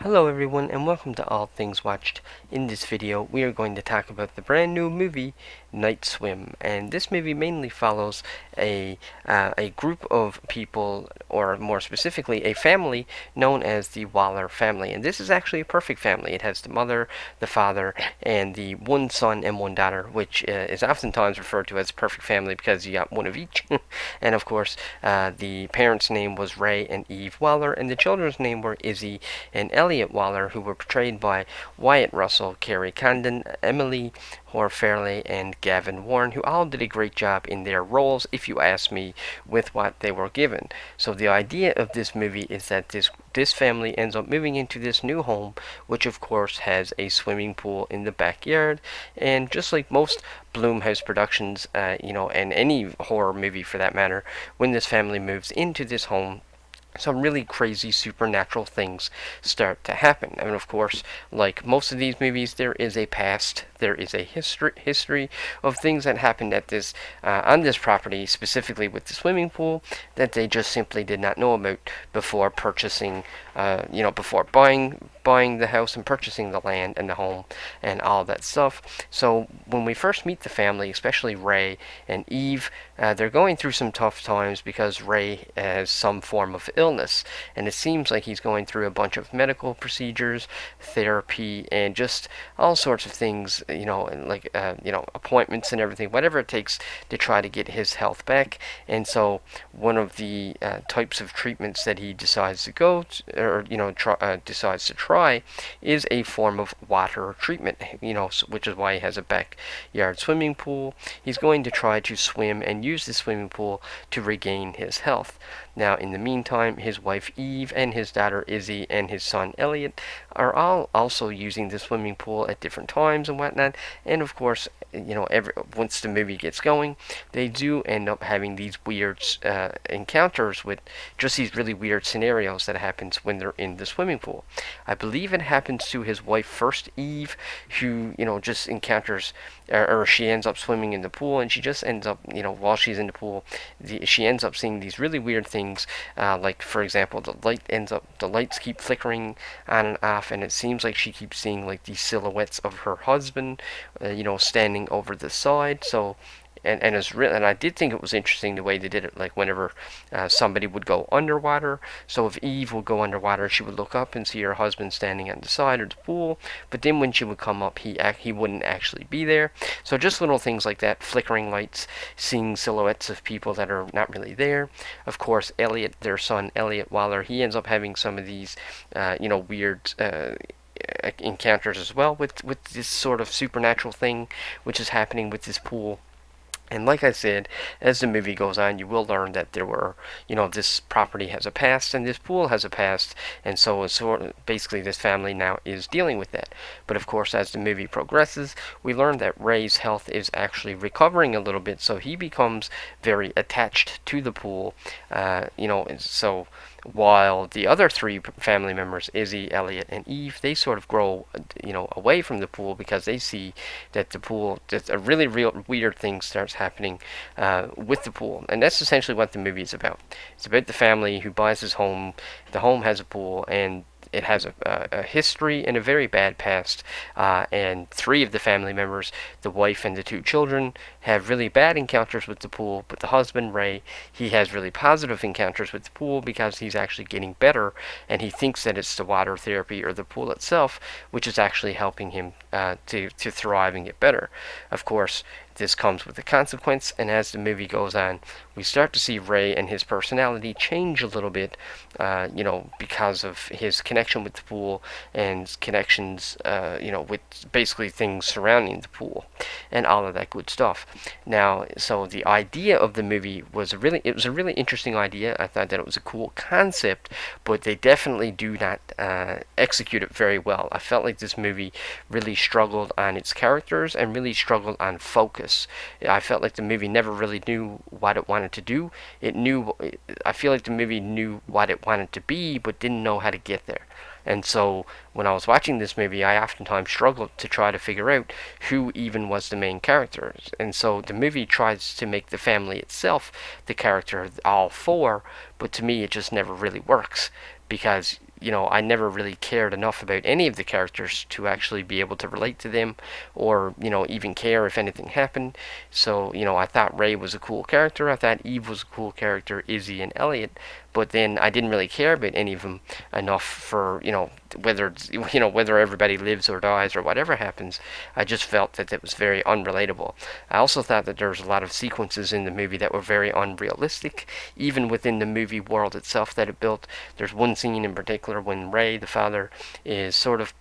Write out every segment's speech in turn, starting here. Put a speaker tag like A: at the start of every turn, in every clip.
A: Hello everyone and welcome to All Things Watched. In this video we are going to talk about the brand new movie Night Swim, and this movie mainly follows a group of people, or more specifically a family known as the Waller family. And this is actually a perfect family. It has the mother, the father, and the one son and one daughter, which is oftentimes referred to as a perfect family because you got one of each. And of course the parents' name was Ray and Eve Waller, and the children's name were Izzy and Elliot Waller, who were portrayed by Wyatt Russell, Kerry Condon, Emily Hoare Fairley, and Gavin Warren, who all did a great job in their roles, if you ask me, with what they were given. So the idea of this movie is that this family ends up moving into this new home, which of course has a swimming pool in the backyard. And just like most Blumhouse productions, and any horror movie for that matter, when this family moves into this home, some really crazy supernatural things start to happen. And of course, like most of these movies, there is a past, there is a history of things that happened at this on this property, specifically with the swimming pool, that they just simply did not know about before purchasing, before buying the house and purchasing the land and the home and all that stuff. So when we first meet the family, especially Ray and Eve, they're going through some tough times because Ray has some form of illness, and it seems like he's going through a bunch of medical procedures, therapy, and just all sorts of things, appointments and everything, whatever it takes to try to get his health back. And so one of the types of treatments that he decides to go to, or decides to try, is a form of water treatment, which is why he has a backyard swimming pool. He's going to try to swim and use the swimming pool to regain his health. Now, in the meantime, his wife Eve and his daughter Izzy and his son Elliot are all also using the swimming pool at different times and whatnot. And of course, once the movie gets going, they do end up having these weird encounters with just these really weird scenarios that happens when they're in the swimming pool. I believe it happens to his wife first, Eve, who just encounters, or she ends up swimming in the pool, and she just ends up, while she's in the pool, she ends up seeing these really weird things, like for example, the lights keep flickering on and off, and it seems like she keeps seeing like these silhouettes of her husband, standing over the side. So and I did think it was interesting the way they did it. Like whenever somebody would go underwater, so if Eve would go underwater, she would look up and see her husband standing on the side of the pool. But then when she would come up, he wouldn't actually be there. So just little things like that, flickering lights, seeing silhouettes of people that are not really there. Of course, Elliot, their son Elliot Waller, he ends up having some of these, weird. Encounters as well with this sort of supernatural thing which is happening with this pool. And like I said, as the movie goes on, you will learn that this property has a past and this pool has a past, and so it's basically this family now is dealing with that. But of course, as the movie progresses, we learn that Ray's health is actually recovering a little bit, so he becomes very attached to the pool, and so while the other three family members, Izzy, Elliot, and Eve, they sort of grow, away from the pool because they see that the pool, that a really real weird thing starts happening with the pool. And that's essentially what the movie is about. It's about the family who buys this home. The home has a pool, and it has a history and a very bad past, and three of the family members, the wife and the two children, have really bad encounters with the pool, but the husband, Ray, he has really positive encounters with the pool because he's actually getting better, and he thinks that it's the water therapy or the pool itself which is actually helping him to thrive and get better. Of course, this comes with a consequence, and as the movie goes on, we start to see Ray and his personality change a little bit, because of his connection with the pool and connections, with basically things surrounding the pool and all of that good stuff. Now, so the idea of the movie was a really interesting idea. I thought that it was a cool concept, but they definitely do not execute it very well. I felt like this movie really struggled on its characters and really struggled on focus. I felt like the movie never really knew what it wanted to do. I feel like the movie knew what it wanted to be, but didn't know how to get there. And so when I was watching this movie, I oftentimes struggled to try to figure out who even was the main character. And so the movie tries to make the family itself the character of all four, but to me it just never really works because I never really cared enough about any of the characters to actually be able to relate to them, or even care if anything happened. So I thought Ray was a cool character. I thought Eve was a cool character, Izzy and Elliot. But then I didn't really care about any of them enough for whether everybody lives or dies or whatever happens. I just felt that it was very unrelatable. I also thought that there was a lot of sequences in the movie that were very unrealistic, even within the movie world itself that it built. There's one scene in particular when Ray, the father, is sort of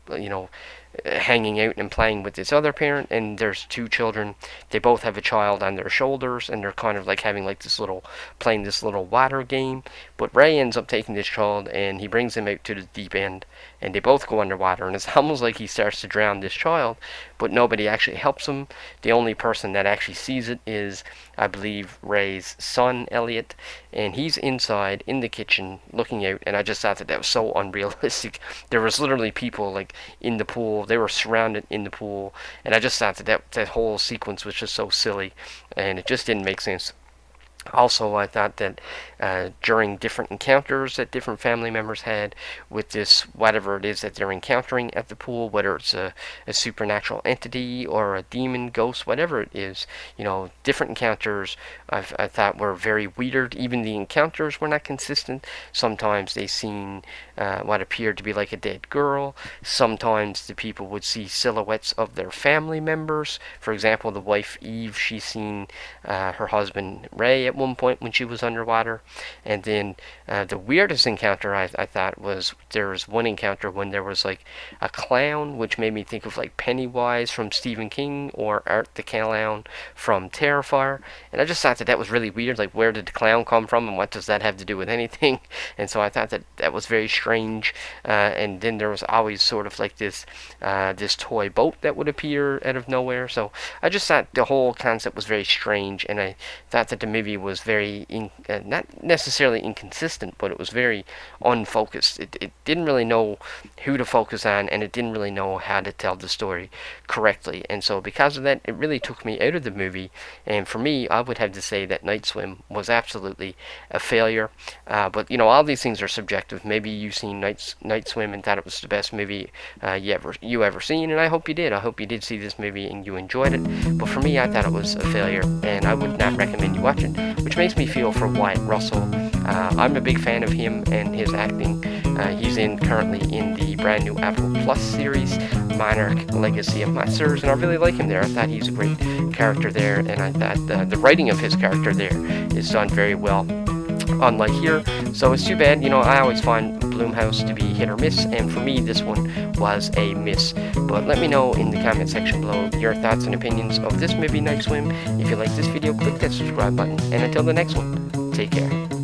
A: hanging out and playing with this other parent, and there's two children. They both have a child on their shoulders, and they're kind of like having like playing this little water game. But Ray ends up taking this child and he brings him out to the deep end, and they both go underwater, and it's almost like he starts to drown this child, but nobody actually helps him. The only person that actually sees it is, I believe, Ray's son, Elliot, and he's inside in the kitchen looking out, and I just thought that was so unrealistic. There was literally people like in the pool. They were surrounded in the pool, and I just thought that whole sequence was just so silly, and it just didn't make sense. Also, I thought that during different encounters that different family members had with this, whatever it is that they're encountering at the pool, whether it's a supernatural entity or a demon, ghost, whatever it is, different encounters I thought were very weird. Even the encounters were not consistent. Sometimes they seen what appeared to be like a dead girl. Sometimes the people would see silhouettes of their family members. For example, the wife Eve, she seen her husband Ray at one point when she was underwater. And then the weirdest encounter I thought was, there was one encounter when there was like a clown, which made me think of like Pennywise from Stephen King or Art the Clown from Terrifier. And I just thought that was really weird. Like, where did the clown come from, and what does that have to do with anything? And so I thought that was very strange. And then there was always sort of like this toy boat that would appear out of nowhere. So I just thought the whole concept was very strange, and I thought that the movie was very not necessarily inconsistent, but it was very unfocused. It didn't really know who to focus on, and it didn't really know how to tell the story correctly. And so because of that, it really took me out of the movie. And for me, I would have to say that Night Swim was absolutely a failure. But all these things are subjective. Maybe you've seen Night Swim and thought it was the best movie you ever seen, and I hope you did. I hope you did see this movie and you enjoyed it. But for me, I thought it was a failure, and I would not recommend you watch it, which makes me feel for Wyatt Russell. I'm a big fan of him and his acting. He's currently in the brand new Apple Plus series, Monarch: Legacy of Monsters, and I really like him there. I thought he's a great character there, and I thought the writing of his character there is done very well, unlike here. So it's too bad. I always find Blumhouse to be hit or miss, and for me this one was a miss. But let me know in the comment section below your thoughts and opinions of this movie, Night Swim. If you like this video, click that subscribe button, and until the next one, take care.